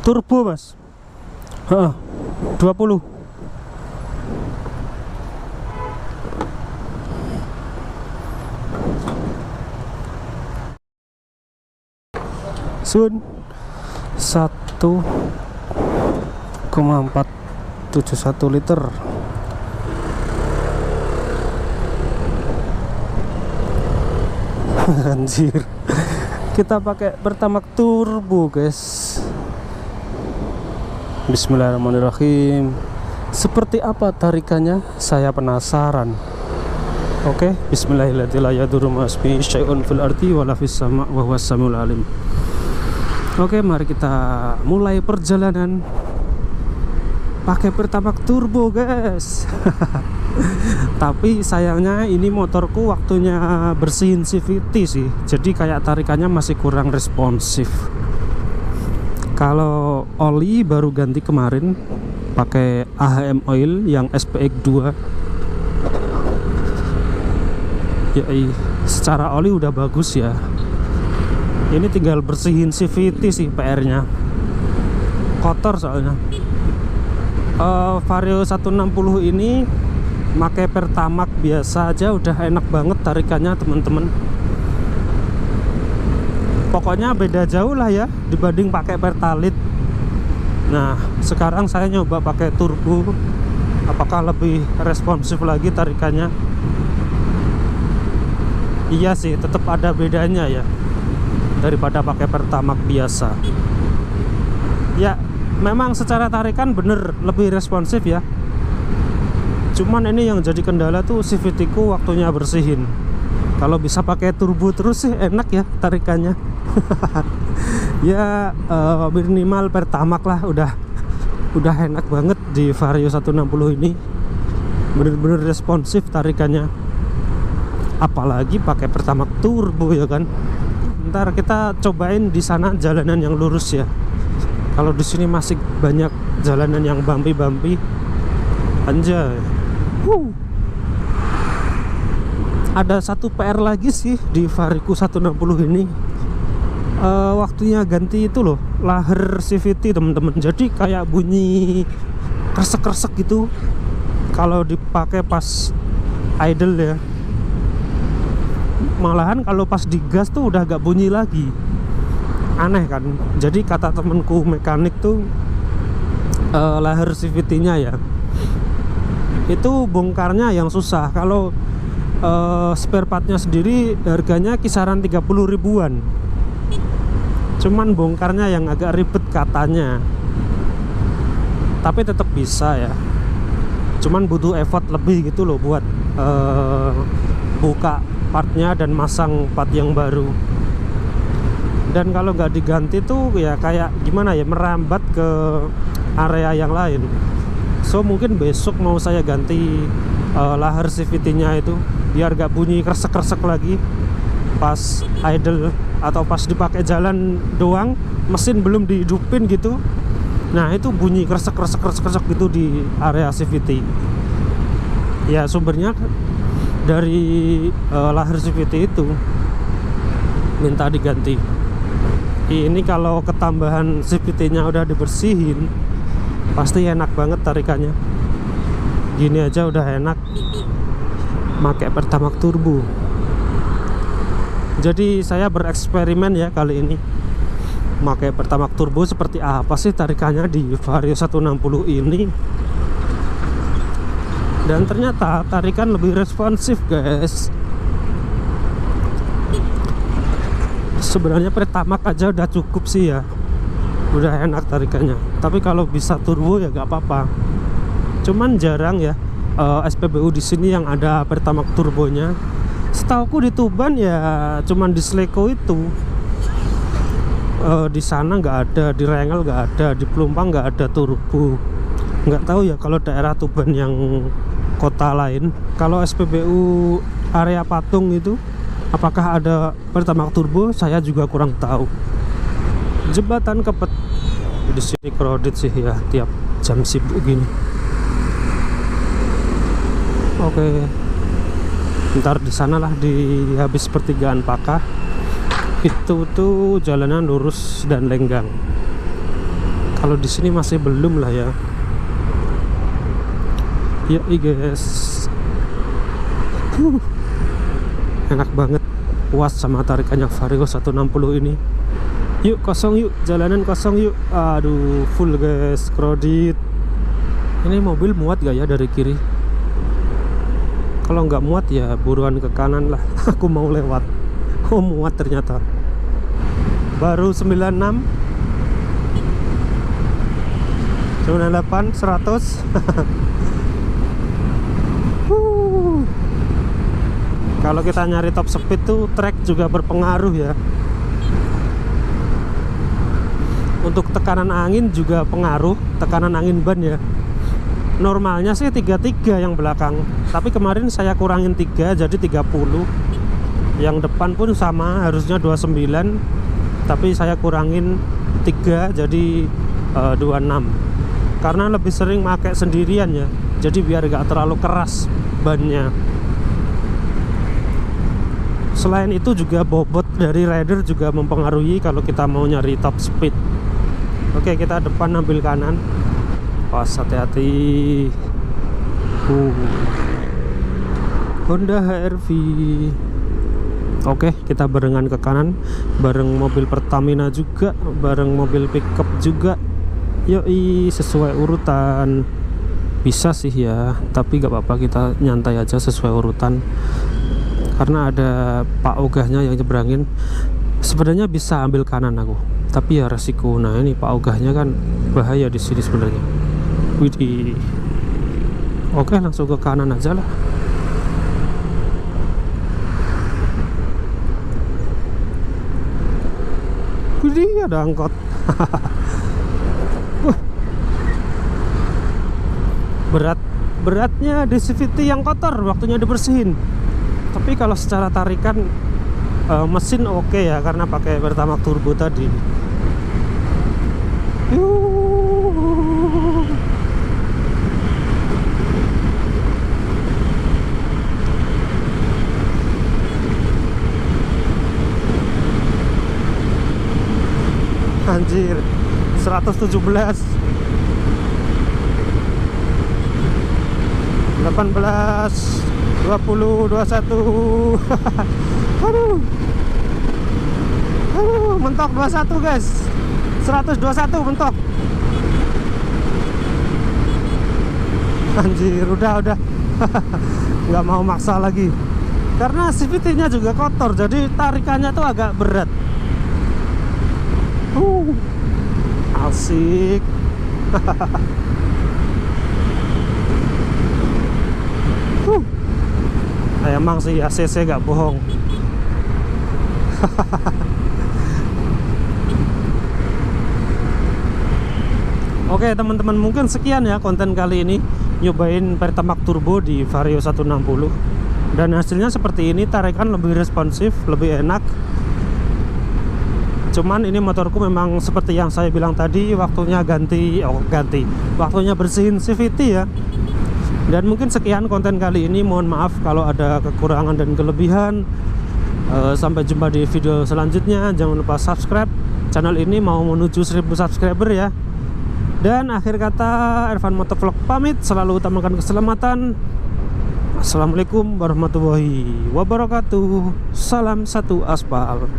turbo mas. 20. Sun 1,471 liter. Anjir, kita pakai Pertamax turbo guys. Bismillahirrahmanirrahim. Seperti apa tarikannya? Saya penasaran. Oke, bismillahirrahmanirrahim. Fil ardi wala fis sama' wa huwas samiul alim. Oke, mari kita mulai perjalanan pakai Pertamax turbo guys. Tapi sayangnya ini motorku waktunya bersihin CVT sih, jadi kayak tarikannya masih kurang responsif. Kalau oli baru ganti kemarin pakai AHM Oil yang SPX 2 ya, secara oli udah bagus ya. Ini tinggal bersihin CVT sih PR-nya, kotor soalnya. Vario 160 ini pakai Pertamax biasa aja udah enak banget tarikannya teman-teman. Pokoknya beda jauh lah ya dibanding pakai Pertalite. Nah sekarang saya nyoba pakai turbo, apakah lebih responsif lagi tarikannya? Iya sih, tetap ada bedanya ya daripada pakai Pertamax biasa. Ya memang secara tarikan bener lebih responsif ya. Cuman ini yang jadi kendala tuh CVT ku waktunya bersihin. Kalau bisa pakai turbo terus sih enak ya tarikannya. Ya minimal Pertamax lah udah enak banget di Vario 160 ini. Bener-bener responsif tarikannya. Apalagi pakai Pertamax turbo ya kan. Ntar kita cobain di sana jalanan yang lurus ya. Kalau di sini masih banyak jalanan yang bumpy-bumpy. Anjay. Ada satu PR lagi sih di Varioku 160 ini. Waktunya ganti itu loh, laher CVT teman-teman. Jadi kayak bunyi kresek-kresek gitu kalau dipakai pas idle ya. Malahan kalau pas digas tuh udah gak bunyi lagi. Aneh kan. Jadi kata temenku mekanik tuh laher CVT-nya ya itu bongkarnya yang susah. Kalau spare partnya sendiri harganya kisaran 30 ribuan. Cuman bongkarnya yang agak ribet katanya. Tapi tetap bisa ya. Cuman butuh effort lebih gitu loh buat buka partnya dan masang part yang baru. Dan kalau nggak diganti tuh ya kayak gimana ya, merambat ke area yang lain. So mungkin besok mau saya ganti laher CVT-nya itu biar gak bunyi kresek-kresek lagi pas idle atau pas dipakai jalan doang, mesin belum dihidupin gitu. Nah itu bunyi kresek-kresek gitu di area CVT. Ya sumbernya dari laher CVT itu, minta diganti. Ini kalau ketambahan CVT-nya udah dibersihin pasti enak banget tarikannya. Gini aja udah enak pakai Pertamax turbo. Jadi saya bereksperimen ya kali ini pakai Pertamax turbo, seperti apa sih tarikannya di Vario 160 ini. Dan ternyata tarikan lebih responsif guys. Sebenarnya Pertamax aja udah cukup sih ya, udah enak tarikannya. Tapi kalau bisa turbo ya gak apa-apa. Cuman jarang ya SPBU di sini yang ada Pertamax turbonya. Setauku di Tuban ya cuman di Sleko itu. Di sana nggak ada, di Rengel nggak ada, di Pelumpang nggak ada turbo. Nggak tahu ya kalau daerah Tuban yang kota lain. Kalau SPBU area Patung itu apakah ada Pertamax turbo, saya juga kurang tahu. Jembatan Kepet di sini crowded sih ya tiap jam sibuk gini. Oke, ntar di sana lah di habis pertigaan Pakah itu tuh jalanan lurus dan lenggang. Kalau di sini masih belum lah ya. Yuk guys, enak banget, puas sama tarikannya Vario 160 ini. Yuk kosong yuk, jalanan kosong yuk. Aduh full guys, kredit. Ini mobil muat gak ya dari kiri? Kalau nggak muat ya buruan ke kanan lah. Aku mau lewat. Oh muat ternyata. Baru 96, 98, 100. Kalau kita nyari top speed tuh track juga berpengaruh ya. Untuk tekanan angin juga pengaruh, tekanan angin ban ya. Normalnya sih 33 yang belakang, tapi kemarin saya kurangin 3 jadi 30. Yang depan pun sama, harusnya 29, tapi saya kurangin 3 jadi 26. Karena lebih sering pakai sendirian ya, jadi biar gak terlalu keras bannya. Selain itu juga bobot dari rider juga mempengaruhi kalau kita mau nyari top speed. Oke, kita depan ambil kanan. Pas, hati-hati. Honda HR-V. Oke, kita barengan ke kanan, bareng mobil Pertamina juga, bareng mobil pickup juga. Yoi, sesuai urutan. Bisa sih ya, tapi gak apa-apa, kita nyantai aja sesuai urutan. Karena ada Pak Ogahnya yang nyebrangin. Sebenarnya bisa ambil kanan aku, tapi ya resiko. Nah ini Pak Ogahnya kan bahaya di sini sebenarnya. Widih. Oke, langsung ke kanan aja lah. Widih, ada angkot. Beratnya di CVT yang kotor, waktunya dibersihin. Tapi kalau secara tarikan mesin oke ya, karena pakai Pertamax turbo tadi. Anjir, 117, 18, 20, 21. Aduh, mentok 21 guys, 121 mentok. Anjir, udah nggak mau maksa lagi, karena CVT-nya juga kotor, jadi tarikannya tuh agak berat. Asik. Emang sih ACC gak bohong. Oke teman-teman, mungkin sekian ya konten kali ini, nyobain Pertamax turbo di Vario 160. Dan hasilnya seperti ini, tarikan lebih responsif, lebih enak. Cuman ini motorku memang seperti yang saya bilang tadi, waktunya waktunya bersihin CVT ya. Dan mungkin sekian konten kali ini, mohon maaf kalau ada kekurangan dan kelebihan. Sampai jumpa di video selanjutnya. Jangan lupa subscribe channel ini, mau menuju 1000 subscriber ya. Dan akhir kata, Ervan Motovlog pamit, selalu utamakan keselamatan. Assalamualaikum warahmatullahi wabarakatuh. Salam satu aspal.